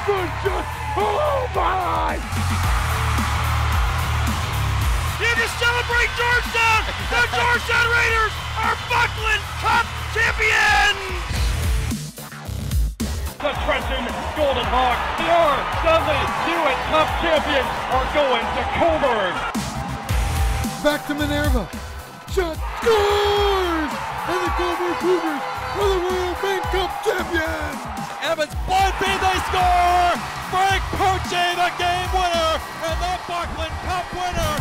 Good shot. Oh my! You can celebrate Georgetown! The Georgetown Raiders are Buckland Cup champions! The Trenton Golden Hawks, the RWWIT Cup champions, are going to Coburn. Back to Minerva. Shot scores! And the Coburn Cougars are the Royal Bank Cup champions! Evans bumping, they score! Frank Poche, the game winner, and the Buckland Cup winner!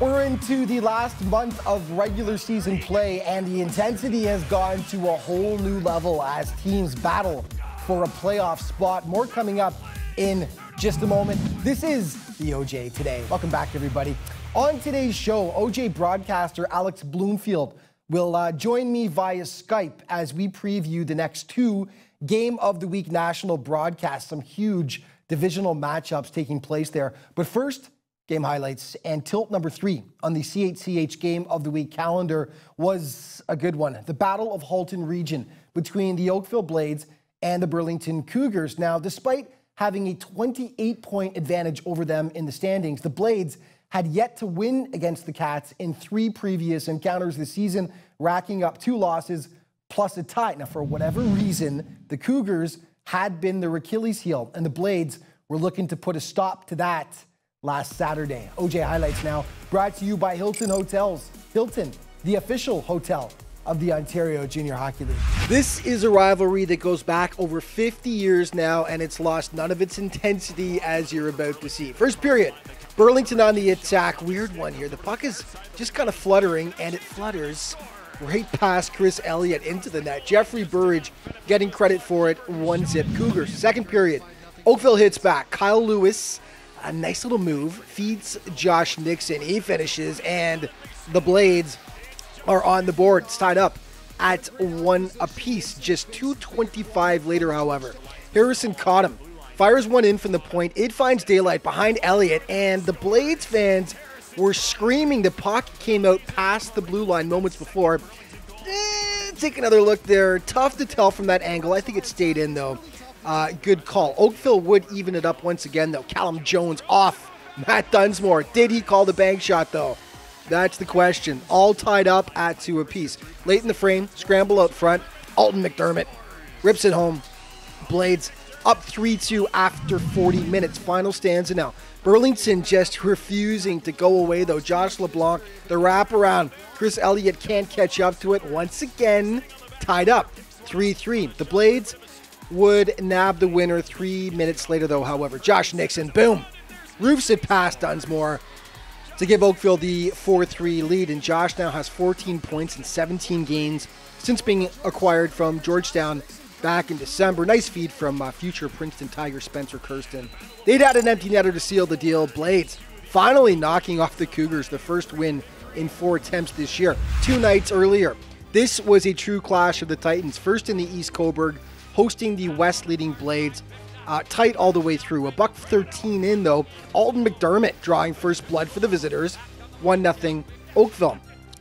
We're into the last month of regular season play, and the intensity has gone to a whole new level as teams battle for a playoff spot. More coming up in just a moment. This is the OJ Today. Welcome back, everybody. On today's show, OJ broadcaster Alex Bloomfield will join me via Skype as we preview the next two Game of the Week national broadcasts. Some huge divisional matchups taking place there. But first, game highlights, and tilt number 3 on the CHCH Game of the Week calendar was a good one. The Battle of Halton Region between the Oakville Blades and the Burlington Cougars. Now, despite having a 28-point advantage over them in the standings, the Blades had yet to win against the Cats in 3 previous encounters this season, racking up 2 losses plus a tie. Now, for whatever reason, the Cougars had been their Achilles heel, and the Blades were looking to put a stop to that last Saturday. OJ Highlights now brought to you by Hilton Hotels. Hilton, the official hotel of the Ontario Junior Hockey League. This is a rivalry that goes back over 50 years now, and it's lost none of its intensity, as you're about to see. First period, Burlington on the attack. Weird one here. The puck is just kind of fluttering, and it flutters right past Chris Elliott into the net. Jeffrey Burridge getting credit for it. 1-0 Cougars. Second period, Oakville hits back. Kyle Lewis, a nice little move, feeds Josh Nixon. He finishes, and the Blades are on the board. It's tied up at 1 apiece. Just 2:25 later, however, Harrison caught him. Fires one in from the point. It finds daylight behind Elliott, and the Blades fans were screaming. The puck came out past the blue line moments before. Take another look there. Tough to tell from that angle. I think it stayed in, though. Good call. Oakville would even it up once again, though. Callum Jones off Matt Dunsmore. Did he call the bank shot, though? That's the question. All tied up at 2 apiece. Late in the frame, scramble out front. Alton McDermott rips it home. Blades up 3-2 after 40 minutes. Final stanza now. Burlington just refusing to go away, though. Josh LeBlanc, the wraparound. Chris Elliott can't catch up to it. Once again, tied up 3-3. The Blades would nab the winner 3 minutes later, though, however. Josh Nixon, boom, roofs it past Dunsmore to give Oakville the 4-3 lead, and Josh now has 14 points in 17 games since being acquired from Georgetown back in December. Nice feed from future Princeton Tiger Spencer Kirsten. They'd had an empty netter to seal the deal. Blades finally knocking off the Cougars, the first win in 4 attempts this year. 2 nights earlier, this was a true clash of the Titans, first in the East Coburg, hosting the West leading Blades. Tight all the way through. A $1:13 in, though. Alton McDermott drawing first blood for the visitors. 1-0 Oakville.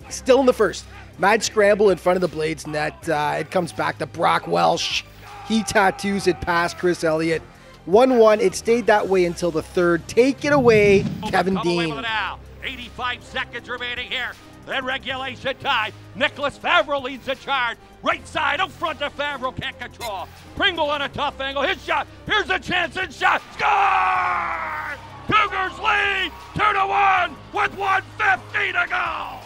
Still in the first. Mad scramble in front of the Blades net. It comes back to Brock Welsh. He tattoos it past Chris Elliott. 1-1. It stayed that way until the third. Take it away, Kevin Dean. Now. 85 seconds remaining here. Then regulation time. Nicholas Favreau leads the charge. Right side, out front to Favreau, can't control. Pringle on a tough angle, his shot. Here's a chance and shot. Score! Cougars lead 2-1 with 1:50 to go.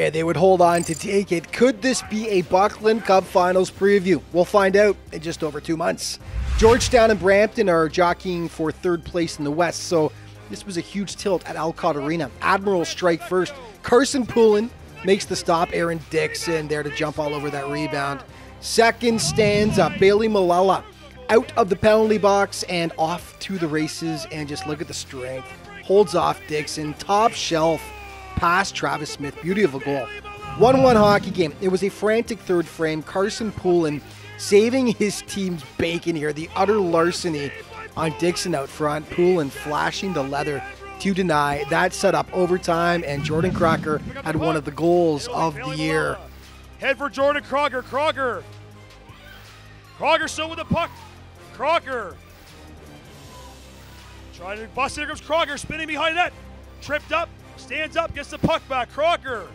And they would hold on to take it. Could this be a Buckland Cup Finals preview? We'll find out in just over 2 months. Georgetown and Brampton are jockeying for 3rd place in the West, so this was a huge tilt at Alcott Arena. Admiral strike first. Carson Poulin makes the stop. Aaron Dixon there to jump all over that rebound. Second stanza, Bailey Malala out of the penalty box and off to the races, and just look at the strength. Holds off Dixon, top shelf, past Travis Smith. Beauty of a goal. 1-1 hockey game. It was a frantic third frame. Carson Poulin saving his team's bacon here. The utter larceny on Dixon out front. Poulin flashing the leather to deny. That set up overtime, and Jordan Crocker had one of the goals of the year. Head for Jordan Crocker. Crocker still with the puck. Crocker. Trying to bust it. Here comes Crocker, spinning behind net. Tripped up, stands up, gets the puck back. Crocker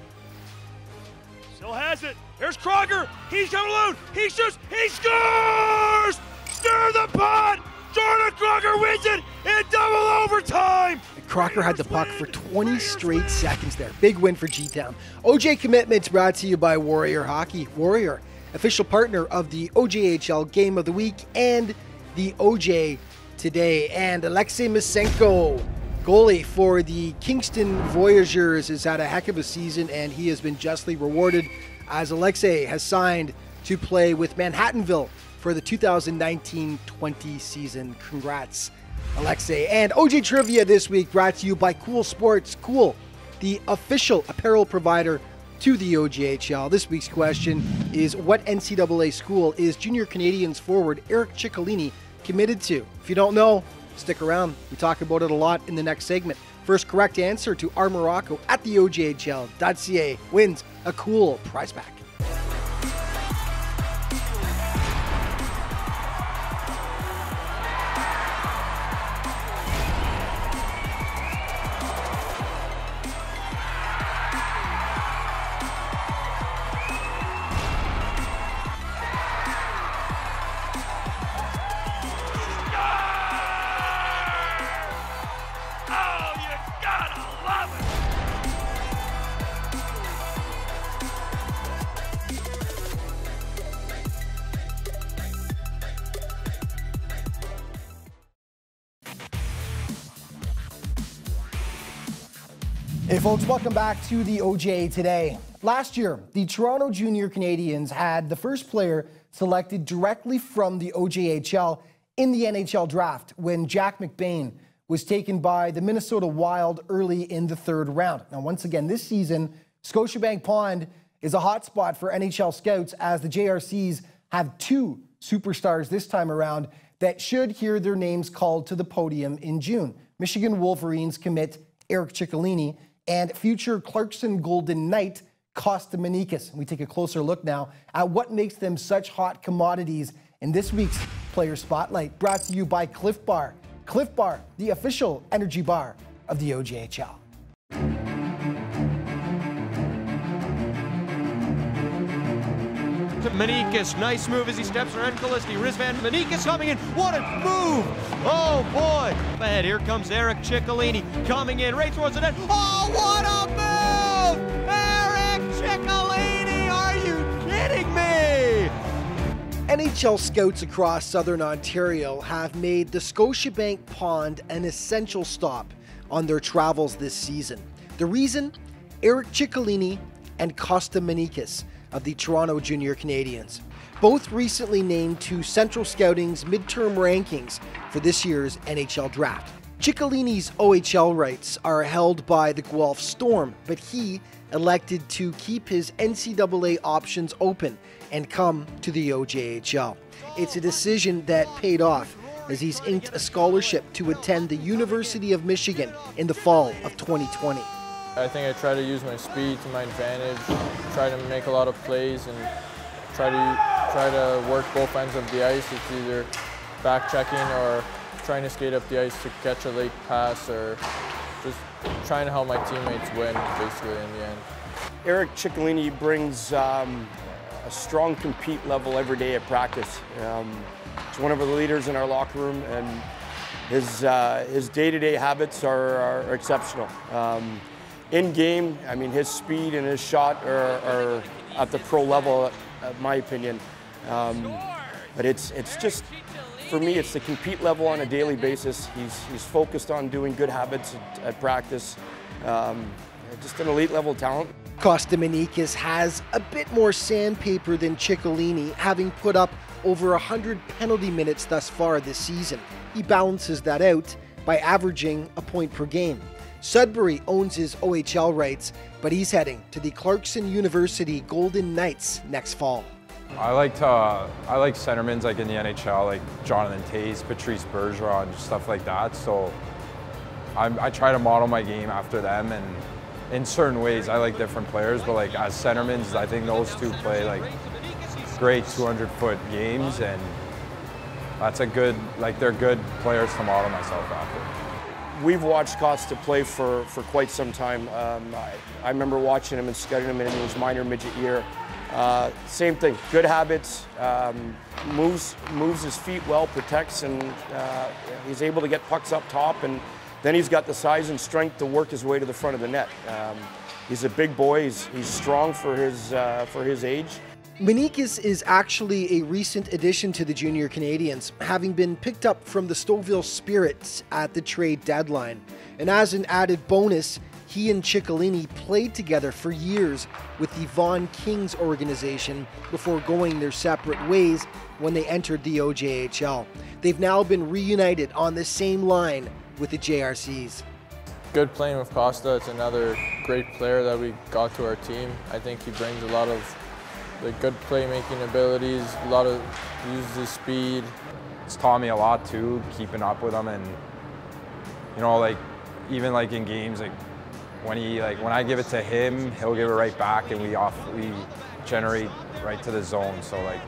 still has it. Here's Crocker. He's coming alone. He shoots. He scores! Stir the pot! Jordan Crocker wins it in double overtime! Crocker had the puck for 20 straight seconds there. Big win for G-Town. OJ Commitments brought to you by Warrior Hockey. Warrior, official partner of the OJHL Game of the Week and the OJ Today. And Alexei Misenko, goalie for the Kingston Voyageurs, has had a heck of a season, and he has been justly rewarded as Alexei has signed to play with Manhattanville for the 2019-20 season. Congrats, Alexei. And OJ Trivia this week brought to you by Cool Sports. Cool, the official apparel provider to the OJHL. This week's question is, what NCAA school is Junior Canadians forward Eric Ciccolini committed to? If you don't know, stick around. We talk about it a lot in the next segment. First correct answer to our Morocco at the OJHL.ca wins a cool prize pack. Hey folks, welcome back to the OJ Today. Last year, the Toronto Junior Canadians had the first player selected directly from the OJHL in the NHL draft when Jack McBain was taken by the Minnesota Wild early in the third round. Now, once again, this season, Scotiabank Pond is a hotspot for NHL scouts as the JRCs have two superstars this time around that should hear their names called to the podium in June. Michigan Wolverines commit Eric Ciccolini and future Clarkson Golden Knight Costa Manikis. We take a closer look now at what makes them such hot commodities in this week's Player Spotlight, brought to you by Cliff Bar. Cliff Bar, the official energy bar of the OJHL. Manikis, nice move as he steps around Kaliski. Rizvan Manikis coming in. What a move! Oh boy! And here comes Eric Ciccolini coming in right towards the net. Oh, what a move! Eric Ciccolini, are you kidding me? NHL scouts across Southern Ontario have made the Scotiabank Pond an essential stop on their travels this season. The reason? Eric Ciccolini and Costa Manikis of the Toronto Junior Canadians, both recently named to Central Scouting's midterm rankings for this year's NHL draft. Ciccolini's OHL rights are held by the Guelph Storm, but he elected to keep his NCAA options open and come to the OJHL. It's a decision that paid off as he's inked a scholarship to attend the University of Michigan in the fall of 2020. I think I try to use my speed to my advantage, try to make a lot of plays, and try to work both ends of the ice. It's either back checking or trying to skate up the ice to catch a late pass, or just trying to help my teammates win, basically, in the end. Eric Ciccolini brings a strong compete level every day at practice. He's one of the leaders in our locker room, and his day-to-day habits are exceptional. In game, I mean, his speed and his shot are at the pro level, in my opinion. But it's just, for me, it's the compete level on a daily basis. He's focused on doing good habits at practice. Just an elite level talent. Costa Manikis has a bit more sandpaper than Ciccolini, having put up over 100 penalty minutes thus far this season. He balances that out by averaging a point per game. Sudbury owns his OHL rights, but he's heading to the Clarkson University Golden Knights next fall. I like centermans like in the NHL, like Jonathan Toews, Patrice Bergeron, stuff like that. So I try to model my game after them, and in certain ways. I like different players, but like as centermen, I think those two play like great 200-foot games, and that's a good, like they're good players to model myself after. We've watched Costa play for quite some time. I remember watching him and scouting him in his minor midget year. Same thing, good habits, moves his feet well, protects, and he's able to get pucks up top, and then he's got the size and strength to work his way to the front of the net. He's a big boy, he's strong for his age. Menikis is actually a recent addition to the Junior Canadians, having been picked up from the Stouffville Spirits at the trade deadline. And as an added bonus, he and Ciccolini played together for years with the Vaughan Kings organization before going their separate ways when they entered the OJHL. They've now been reunited on the same line with the JRCs. Good playing with Costa. It's another great player that we got to our team. I think he brings a lot of the good playmaking abilities, a lot of uses his speed. It's taught me a lot too, keeping up with him, and you know, like even like in games, like when I give it to him, he'll give it right back, and we generate right to the zone. So like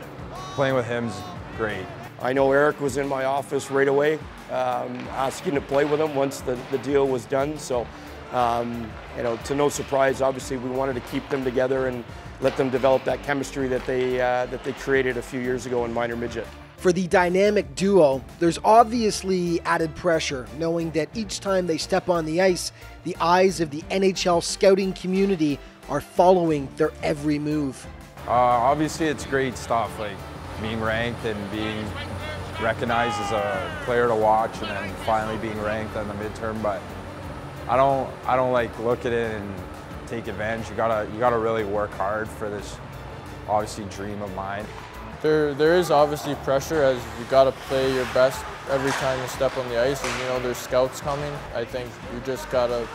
playing with him's great. I know Eric was in my office right away, asking to play with him once the deal was done. So you know, to no surprise, obviously we wanted to keep them together and let them develop that chemistry that they created a few years ago in minor midget. For the dynamic duo, there's obviously added pressure, knowing that each time they step on the ice, the eyes of the NHL scouting community are following their every move. Obviously it's great stuff, like being ranked and being recognized as a player to watch, and then finally being ranked on the midterm, but I don't like look at it and take advantage. You gotta really work hard for this obviously dream of mine. There is obviously pressure, as you gotta play your best every time you step on the ice, and you know there's scouts coming. I think you just gotta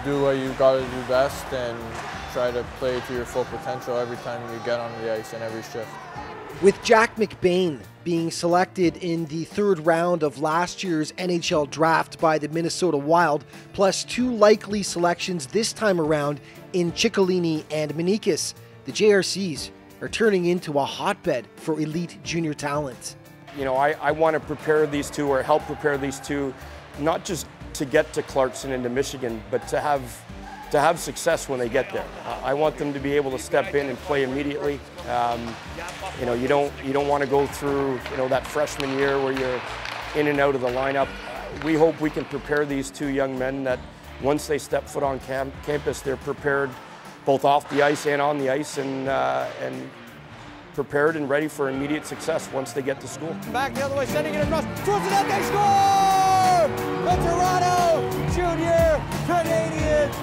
do what you gotta do best and try to play to your full potential every time you get on the ice in every shift. With Jack McBain being selected in the third round of last year's NHL draft by the Minnesota Wild, plus two likely selections this time around in Ciccolini and Menikis, the JRCs are turning into a hotbed for elite junior talent. You know, I want to prepare these two, or help prepare these two, not just to get to Clarkson and to Michigan, but to have success when they get there. I want them to be able to step in and play immediately. You know, you don't want to go through, you know, that freshman year where you're in and out of the lineup. We hope we can prepare these two young men that once they step foot on campus, they're prepared both off the ice and on the ice, and prepared and ready for immediate success once they get to school. Back the other way, sending it across, towards the net, they score! The Toronto Junior Canadians.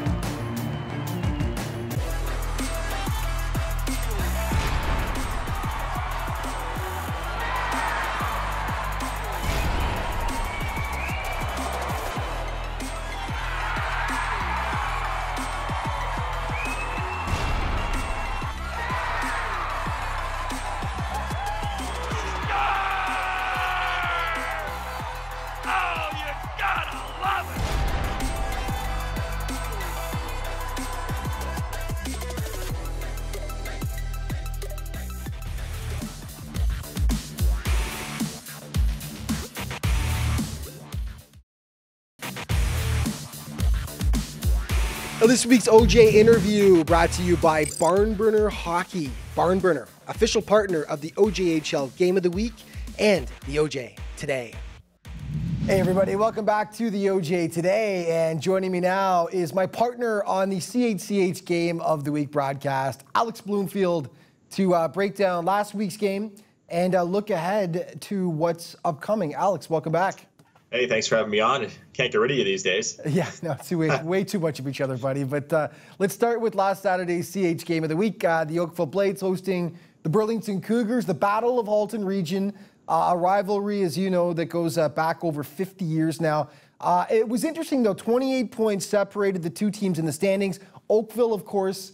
This week's OJ interview brought to you by Barnburner Hockey. Barnburner, official partner of the OJHL Game of the Week and the OJ Today. Hey everybody, welcome back to the OJ Today, and joining me now is my partner on the CHCH Game of the Week broadcast, Alex Bloomfield, to break down last week's game and look ahead to what's upcoming. Alex, welcome back. Hey, thanks for having me on. Can't get rid of you these days. Yeah, no, it's way too much of each other, buddy. But let's start with last Saturday's CH Game of the Week. The Oakville Blades hosting the Burlington Cougars, the Battle of Halton Region, a rivalry, as you know, that goes back over 50 years now. It was interesting, though. 28 points separated the two teams in the standings. Oakville, of course,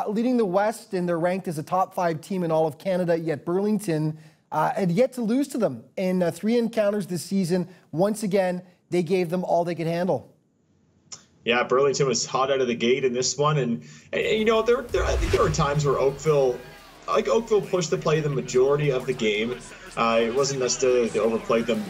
leading the West, and they're ranked as a top 5 team in all of Canada, yet Burlington had yet to lose to them in 3 encounters this season. Once again, they gave them all they could handle. Yeah, Burlington was hot out of the gate in this one, and you know, I think there were times where Oakville pushed the play the majority of the game. It wasn't necessarily they overplayed them,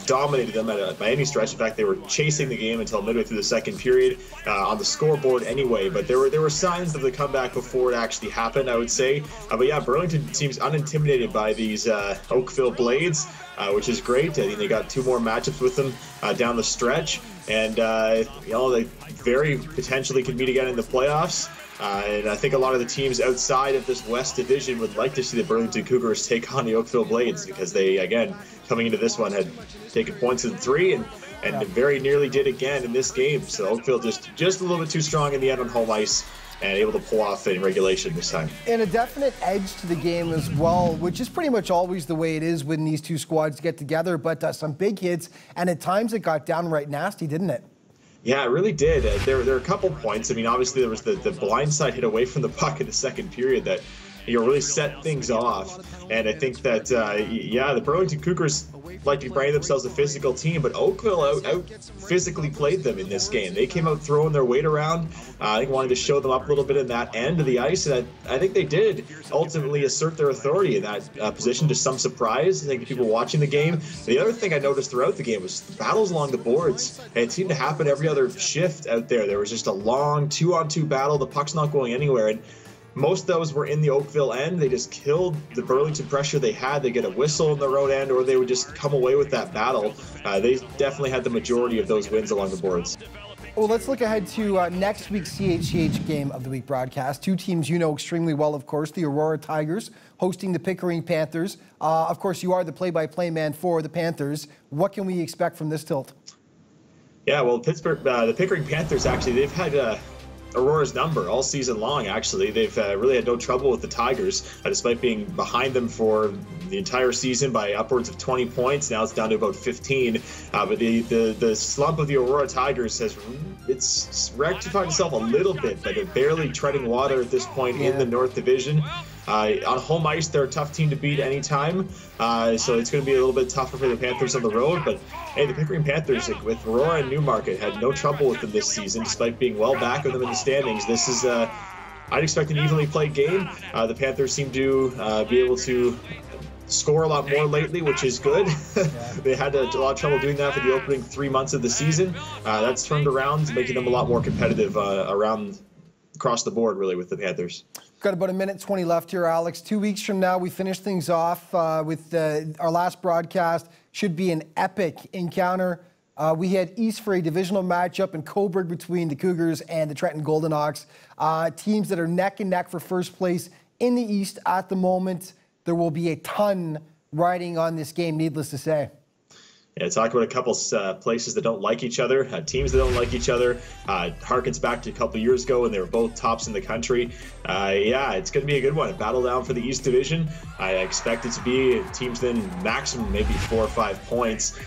dominated them by any stretch. In fact, they were chasing the game until midway through the second period on the scoreboard anyway. But there were signs of the comeback before it actually happened, I would say. But yeah, Burlington seems unintimidated by these Oakville Blades, which is great. I think they got 2 more matchups with them down the stretch, and you know, they very potentially could meet again in the playoffs. And I think a lot of the teams outside of this West Division would like to see the Burlington Cougars take on the Oakville Blades, because they, again, coming into this one, had taken points in 3 and very nearly did again in this game. So Oakville just a little bit too strong in the end on home ice and able to pull off in regulation this time. And a definite edge to the game as well, which is pretty much always the way it is when these two squads get together. But some big hits, and at times it got downright nasty, didn't it? Yeah, it really did. There were a couple points. I mean, obviously there was the blindside hit away from the puck in the second period that, you know, really set things off. And I think that, yeah, the Burlington Cougars like to brand themselves a physical team, but Oakville out physically played them in this game. They came out throwing their weight around. I think wanted to show them up a little bit in that end of the ice, and I think they did ultimately assert their authority in that position, to some surprise. I think people watching the game. The other thing I noticed throughout the game was the battles along the boards. And it seemed to happen every other shift out there. There was just a long 2-on-2 battle. The puck's not going anywhere, and most of those were in the Oakville end. They just killed the Burlington pressure they had. They get a whistle in the road end, or they would just come away with that battle. They definitely had the majority of those wins along the boards. Well, let's look ahead to next week's CHCH Game of the Week broadcast. 2 teams you know extremely well, of course, the Aurora Tigers hosting the Pickering Panthers. Of course, you are the play-by-play man for the Panthers. What can we expect from this tilt? Yeah, well, the Pickering Panthers, actually, they've had Aurora's number all season long. Actually, they've really had no trouble with the Tigers, despite being behind them for the entire season by upwards of 20 points. Now it's down to about 15. But the slump of the Aurora Tigers it's rectified itself a little bit, but they're barely treading water at this point in the North Division. On home ice, they're a tough team to beat anytime, so it's going to be a little bit tougher for the Panthers on the road. But hey, the Pickering Panthers, with Aurora and Newmarket, had no trouble with them this season, despite being well back of them in the standings. This is, I'd expect an evenly played game. The Panthers seem to be able to score a lot more lately, which is good. They had a lot of trouble doing that for the opening 3 months of the season. That's turned around, making them a lot more competitive across the board, really, with the Panthers. Got about 1:20 left here, Alex. 2 weeks from now, we finish things off with our last broadcast. Should be an epic encounter. We head east for a divisional matchup in Cobourg between the Cougars and the Trenton Golden Hawks. Teams that are neck and neck for first place in the East at the moment. There will be a ton riding on this game, needless to say. Yeah, talk about a couple places that don't like each other, teams that don't like each other. Harkens back to a couple years ago when they were both tops in the country. Yeah, it's going to be a good one. A battle down for the East Division. I expect it to be teams then maximum maybe 4 or 5 points,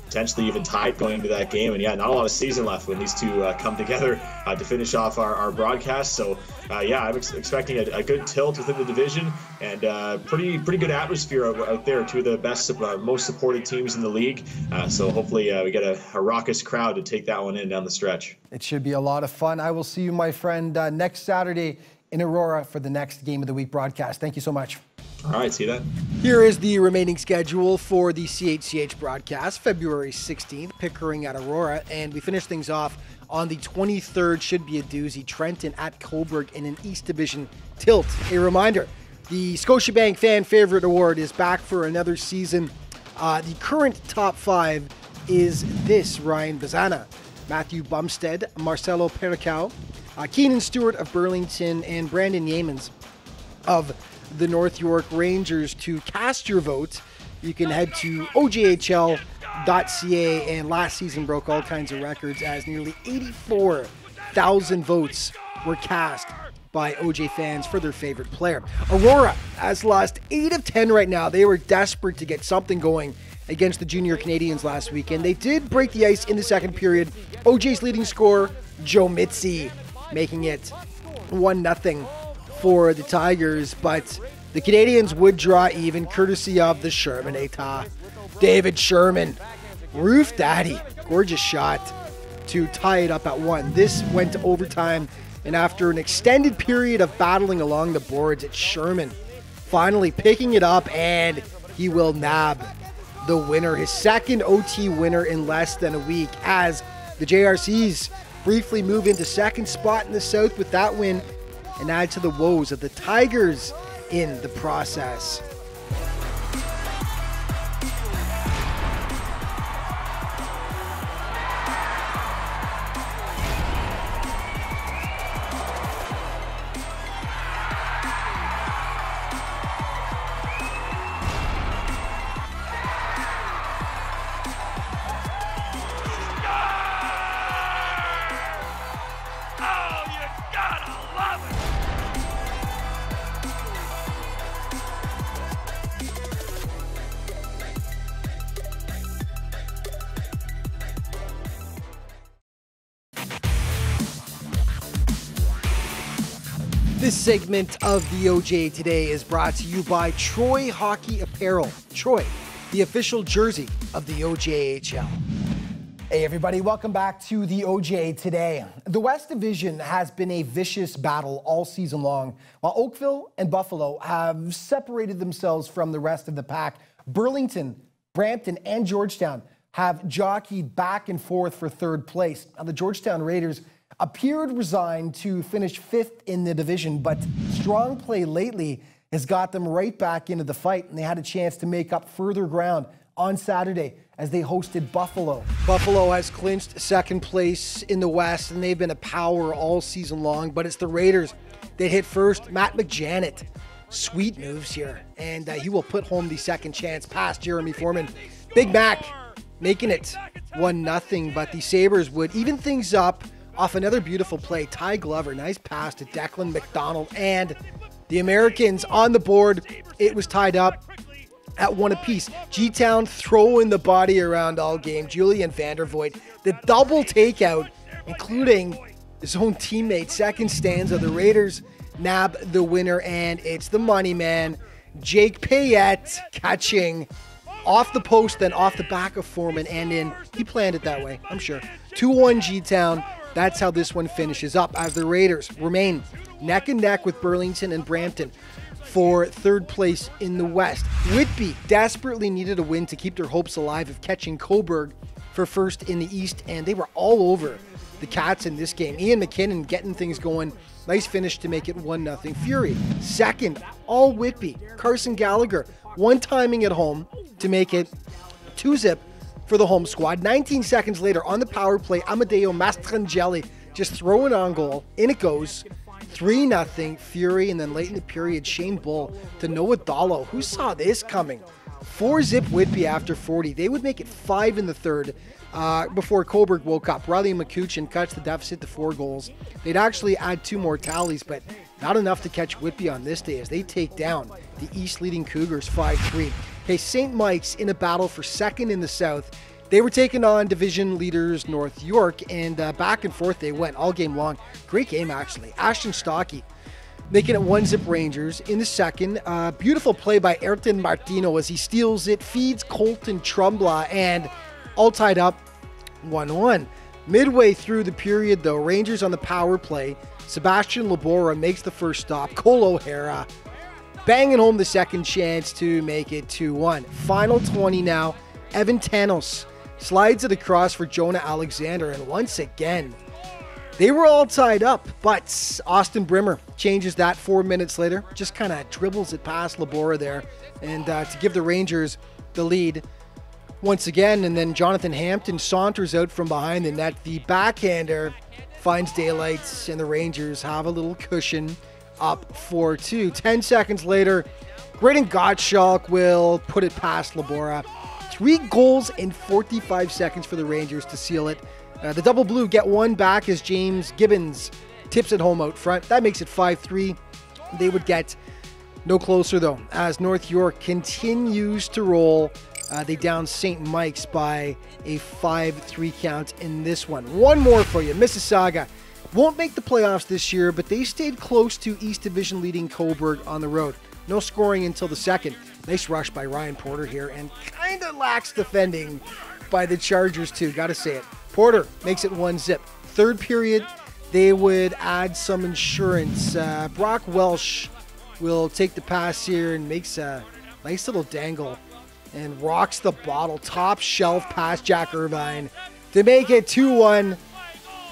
potentially even tied going into that game. And yeah, not a lot of season left when these two come together to finish off our broadcast. So yeah, I'm expecting a good tilt within the division, and pretty good atmosphere out there. 2 of the best, most supported teams in the league. So hopefully we get a raucous crowd to take that one in down the stretch. It should be a lot of fun. I will see you, my friend, next Saturday in Aurora for the next Game of the Week broadcast. Thank you so much. All right, see you then. Here is the remaining schedule for the CHCH broadcast. February 16th, Pickering at Aurora, and we finish things off on the 23rd. Should be a doozy. Trenton at Cobourg in an East Division tilt. A reminder, the Scotiabank Fan Favorite Award is back for another season. The current top 5 is this: Ryan Bazana, Matthew Bumstead, Marcelo Pericao, Keenan Stewart of Burlington, and Brandon Yeamans of the North York Rangers. To cast your vote, you can head to ojhl.ca, and last season broke all kinds of records as nearly 84,000 votes were cast by OJ fans for their favorite player. Aurora has lost 8 of 10 right now. They were desperate to get something going against the Junior Canadians last weekend. They did break the ice in the second period. OJ's leading scorer, Joe Mitzi, making it 1-0 for the Tigers, but the Canadians would draw even courtesy of the Sherman David Sherman, roof daddy, gorgeous shot to tie it up at 1. This went to overtime, and after an extended period of battling along the boards, it's Sherman finally picking it up, and he will nab the winner, his second OT winner in less than a week, as the JRCs briefly move into second spot in the South with that win and add to the woes of the Tigers in the process. This segment of the OJ Today is brought to you by Troy Hockey Apparel. Troy, the official jersey of the OJHL. Hey everybody, welcome back to the OJ Today. The West Division has been a vicious battle all season long. While Oakville and Buffalo have separated themselves from the rest of the pack, Burlington, Brampton, and Georgetown have jockeyed back and forth for third place. Now, the Georgetown Raiders appeared resigned to finish 5th in the division, but strong play lately has got them right back into the fight, and they had a chance to make up further ground on Saturday as they hosted Buffalo. Buffalo has clinched second place in the West, and they've been a power all season long, but it's the Raiders that hit first. Matt McJanet, sweet moves here, and he will put home the second chance past Jeremy Foreman. Big Mac making it 1-0, but the Sabres would even things up off another beautiful play. Ty Glover, nice pass to Declan McDonald, and the Americans on the board. It was tied up at 1 apiece. G-Town throwing the body around all game. Julian Vandervoort, the double takeout, including his own teammate. Second stanza, the Raiders nab the winner, and it's the money man, Jake Payette, catching off the post, then off the back of Foreman and in. He planned it that way, I'm sure. 2-1 G-Town. That's how this one finishes up, as the Raiders remain neck and neck with Burlington and Brampton for third place in the West. Whitby desperately needed a win to keep their hopes alive of catching Cobourg for first in the East, and they were all over the Cats in this game. Ian McKinnon getting things going. Nice finish to make it 1-0. Fury, second, all Whitby. Carson Gallagher, one timing at home to make it 2-0 for the home squad. 19 seconds later on the power play, Amadeo Mastrangeli just throwing on goal. In it goes. 3-0 Fury, and then late in the period, Shane Bull to Noah Dallo. Who saw this coming? 4-0 Whitby after 40. They would make it 5 in the third before Cobourg woke up. Riley McCutcheon cuts the deficit to 4 goals. They'd actually add 2 more tallies, but not enough to catch Whitby on this day as they take down the East leading Cougars 5-3. Okay, St. Mike's in a battle for second in the South. They were taking on division leaders North York, and back and forth they went all game long. Great game, actually. Ashton Stockey making it 1-0 Rangers in the second. Beautiful play by Ayrton Martino as he steals it, feeds Colton Trumbla, and all tied up 1-1. Midway through the period, though, Rangers on the power play. Sebastian Labora makes the first stop. Cole O'Hara banging home the second chance to make it 2-1. Final 20 now. Evan Tanos slides it across for Jonah Alexander, and once again, they were all tied up, but Austin Brimmer changes that 4 minutes later, just kind of dribbles it past Labora there, and to give the Rangers the lead once again. And then Jonathan Hampton saunters out from behind the net. The backhander finds daylight, and the Rangers have a little cushion up 4-2. 10 seconds later, Graydon Gottschalk will put it past Labora. 3 goals in 45 seconds for the Rangers to seal it. The Double Blue get one back as James Gibbons tips it home out front. That makes it 5-3. They would get no closer, though, as North York continues to roll. They down St. Mike's by a 5-3 count in this one. One more for you. Mississauga won't make the playoffs this year, but they stayed close to East Division leading Cobourg on the road. No scoring until the second. Nice rush by Ryan Porter here, and kind of lacks defending by the Chargers too, gotta say it. Porter makes it 1-0. Third period, they would add some insurance. Brock Welsh will take the pass here and makes a nice little dangle and rocks the bottle. Top shelf past Jack Irvine to make it 2-1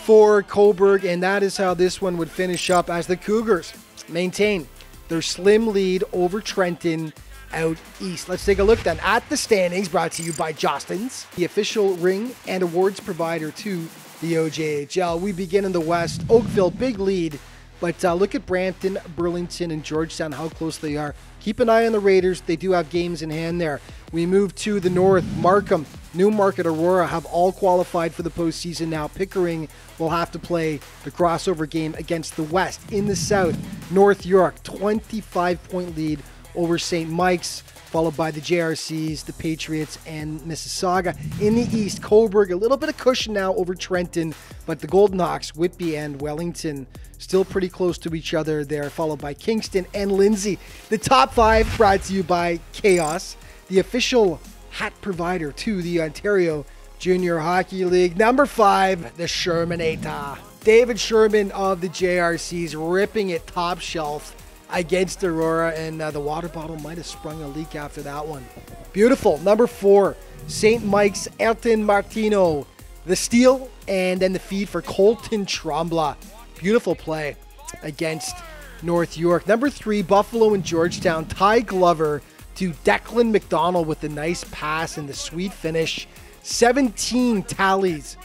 for Cobourg. And that is how this one would finish up as the Cougars maintain their slim lead over Trenton out east. Let's take a look then at the standings, brought to you by Jostens, the official ring and awards provider to the OJHL. We begin in the west. Oakville, big lead, but look at Brampton, Burlington, and Georgetown, how close they are. Keep an eye on the Raiders. They do have games in hand there. We move to the north. Markham, Newmarket, Aurora have all qualified for the postseason now. Pickering will have to play the crossover game against the west. In the south, North York, 25-point lead over St. Mike's, followed by the JRCs, the Patriots, and Mississauga. In the east, Cobourg, a little bit of cushion now over Trenton, but the Golden Hawks, Whitby, and Wellington still pretty close to each other there, followed by Kingston and Lindsay. The top five brought to you by Chaos, the official hat provider to the Ontario Junior Hockey League. Number 5, the Shermanator. David Sherman of the JRCs ripping it top shelf against Aurora, and the water bottle might have sprung a leak after that one. Beautiful. Number 4, St. Mike's, Elton Martino. The steal, and then the feed for Colton Trembla. Beautiful play against North York. Number 3, Buffalo and Georgetown. Ty Glover to Declan McDonald with the nice pass and the sweet finish. 17 tallies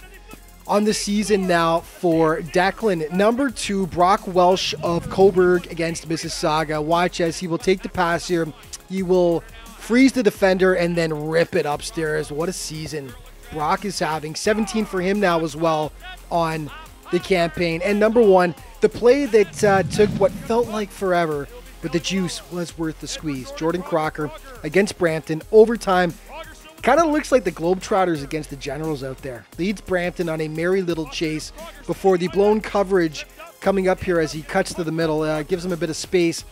on the season now for Declan. Number 2, Brock Welsh of Cobourg against Mississauga. Watch as he will take the pass here. He will freeze the defender and then rip it upstairs. What a season Brock is having. 17 for him now as well on the campaign. And number 1, the play that took what felt like forever, but the juice was worth the squeeze. Jordan Crocker against Brampton. Overtime. Kind of looks like the Globetrotters against the Generals out there. Leads Brampton on a merry little chase before the blown coverage coming up here as he cuts to the middle. Gives him a bit of space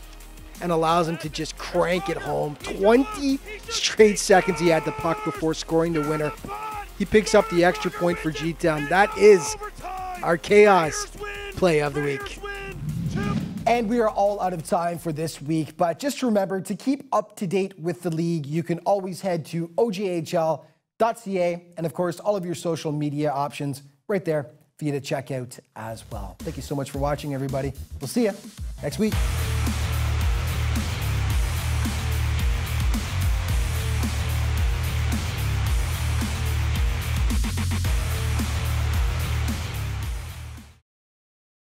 and allows him to just crank it home. 20 straight seconds he had the puck before scoring the winner. He picks up the extra point for G-Town. That is our Chaos Play of the Week. And we are all out of time for this week, but just remember to keep up to date with the league. You can always head to ojhl.ca, and of course, all of your social media options right there for you to check out as well. Thank you so much for watching, everybody. We'll see you next week.